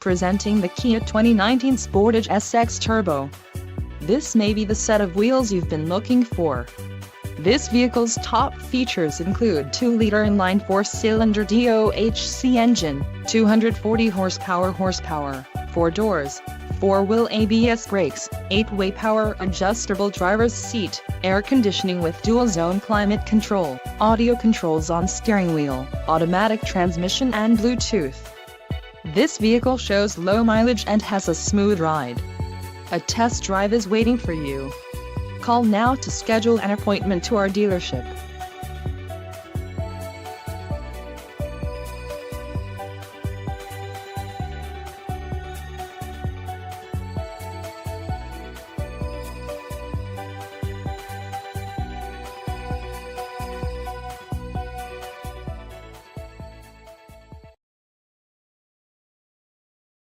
Presenting the Kia 2019 Sportage SX Turbo. This may be the set of wheels you've been looking for. This vehicle's top features include 2-liter inline 4-cylinder DOHC engine, 240 horsepower, 4 doors, 4-wheel ABS brakes, 8-way power adjustable driver's seat, air conditioning with dual-zone climate control, audio controls on steering wheel, automatic transmission and Bluetooth. This vehicle shows low mileage and has a smooth ride. A test drive is waiting for you. Call now to schedule an appointment to our dealership.